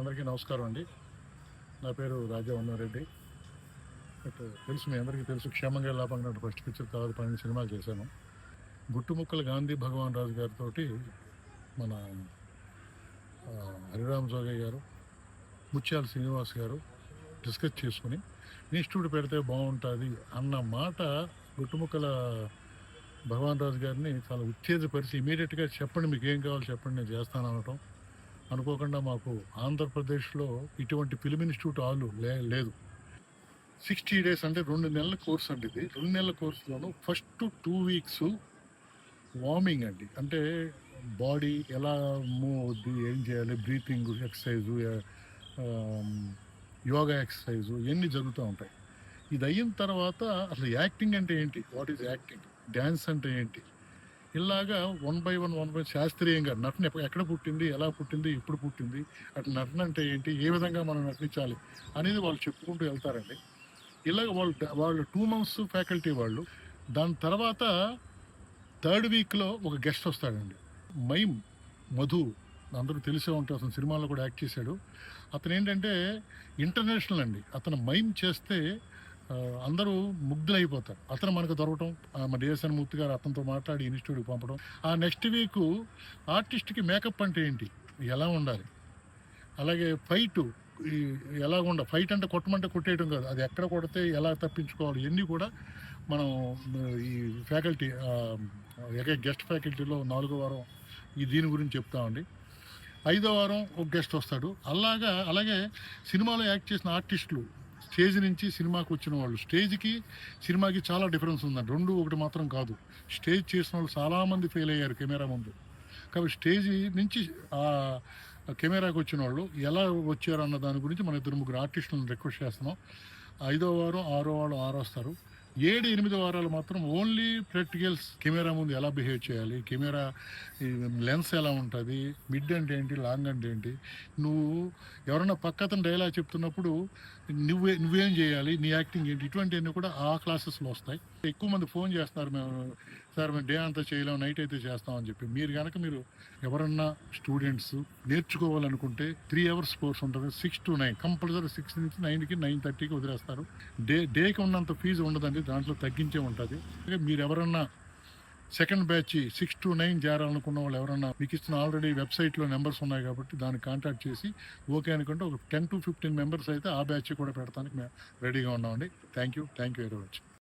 అందరికీ నమస్కారం అండి. నా పేరు రాజా ఉన్నారెడ్డి. తెలుసు, మీ అందరికీ తెలుసు, క్షేమంగా లాభంగా ఫస్ట్ పిక్చర్ తర్వాత 12 సినిమాలు చేశాను. గుట్టుముక్కల గాంధీ భగవాన్ రాజు గారితో మన హరిరామ్ జోగయ్య గారు, ముత్యాల శ్రీనివాస్ గారు డిస్కస్ చేసుకుని ఇన్స్టిట్యూట్ పెడితే బాగుంటుంది అన్న మాట గుట్టుముక్కల భగవాన్ రాజు గారిని చాలా ఉత్తేజపరిచి ఇమీడియట్గా చెప్పండి, మీకు ఏం కావాలో చెప్పండి, నేను చేస్తాను అనటం. అనుకోకుండా మాకు ఆంధ్రప్రదేశ్లో ఇటువంటి ఫిలిం ఇన్స్టిట్యూట్ లేదు. 60 days అంటే 2 నెలల కోర్స్ అండి. ఇది 2 నెలల కోర్సులోనూ ఫస్ట్ 2 weeks వార్మింగ్ అండి. అంటే బాడీ ఎలా మూవ్ అవుద్ది, ఏం చేయాలి, బ్రీతింగ్ ఎక్సర్సైజు, యోగా ఎక్సర్సైజు ఇవన్నీ జరుగుతూ ఉంటాయి. ఇది అయిన తర్వాత అసలు యాక్టింగ్ అంటే ఏంటి, వాట్ ఈజ్ యాక్టింగ్, డ్యాన్స్ అంటే ఏంటి, ఇలాగా 1 by 1 శాస్త్రీయంగా నటన ఎక్కడ పుట్టింది, ఎలా పుట్టింది, ఎప్పుడు పుట్టింది, అటు నటన అంటే ఏంటి, ఏ విధంగా మనం నటించాలి అనేది వాళ్ళు చెప్పుకుంటూ వెళ్తారండి. ఇలాగ వాళ్ళు 2 months ఫ్యాకల్టీ వాళ్ళు. దాని తర్వాత 3rd weekలో ఒక గెస్ట్ వస్తాడండి, మైమ్ మధు. అందరూ తెలిసే ఉంటే అతను సినిమాలో కూడా యాక్ట్ చేశాడు. అతను ఏంటంటే ఇంటర్నేషనల్ అండి. అతను మైమ్ చేస్తే అందరూ ముగ్ధులైపోతారు. అతను మనకు దొరకటం, మన డిఎస్ఎన్ మూర్తి గారు అతనితో మాట్లాడి ఇన్స్టిట్యూట్కి పంపడం. ఆ నెక్స్ట్ వీక్ ఆర్టిస్ట్కి మేకప్ అంటే ఏంటి, ఎలా ఉండాలి, అలాగే ఫైట్ ఎలా ఉండాలి, ఫైట్ అంటే కొట్టమంటే కొట్టేయడం కాదు, అది ఎక్కడ కొడితే ఎలా తప్పించుకోవాలి, ఇవన్నీ కూడా మనం ఈ ఫ్యాకల్టీ గెస్ట్ ఫ్యాకల్టీలో 4వ వారం దీని గురించి చెప్తామండి. 5వ వారం ఒక గెస్ట్ వస్తాడు. అలాగే సినిమాలో యాక్ట్ చేసిన ఆర్టిస్టులు, స్టేజ్ నుంచి సినిమాకి వచ్చిన వాళ్ళు, స్టేజ్కి సినిమాకి చాలా డిఫరెన్స్ ఉందండి. 2 ఒకటి మాత్రం కాదు. స్టేజ్ చేసిన వాళ్ళు చాలామంది ఫెయిల్ అయ్యారు కెమెరా ముందు. కాబట్టి స్టేజ్ నుంచి కెమెరాకి వచ్చిన వాళ్ళు ఎలా వచ్చారు అన్న దాని గురించి మన 2-3 ఆర్టిస్టులను రిక్వెస్ట్ చేస్తున్నాం. 5వ వారం 6వ వారం 6 వస్తారు. 7, 8 వారాలు మాత్రం ఓన్లీ ప్రాక్టికల్స్. కెమెరా ముందు ఎలా బిహేవ్ చేయాలి, కెమెరా లెన్స్ ఎలా ఉంటుంది, మిడ్ అంటే ఏంటి, లాంగ్ అంటే ఏంటి, నువ్వు ఎవరైనా పక్కతను డైలాగ్ చెప్తున్నప్పుడు నువ్వేం చేయాలి, నీ యాక్టింగ్ ఏంటి, ఇటువంటివన్నీ కూడా ఆ క్లాసెస్లో వస్తాయి. ఎక్కువ మంది ఫోన్ చేస్తున్నారు, మేము డే అంతా చేయలేము, నైట్ అయితే చేస్తామని చెప్పి. మీరు ఎవరన్నా స్టూడెంట్స్ నేర్చుకోవాలనుకుంటే 3 hours కోర్స్ ఉంటుంది. 6 to 9 కంపల్సరీ. 6 నుంచి 9కి 9:30కి వదిలేస్తారు. డేకి ఉన్నంత ఫీజు ఉండదండి, దాంట్లో తగ్గించే ఉంటుంది. మీరు ఎవరన్నా సెకండ్ బ్యాచ్ 6 to 9 చేరాలనుకున్న వాళ్ళు ఎవరన్నా, మీకు ఇస్తున్న ఆల్రెడీ వెబ్సైట్లో నెంబర్స్ ఉన్నాయి కాబట్టి దాన్ని కాంటాక్ట్ చేసి ఓకే అనుకుంటే ఒక 10 to 15 members అయితే ఆ బ్యాచ్ కూడా పెడతానికి మేము రెడీగా ఉన్నామండి. Thank you very much.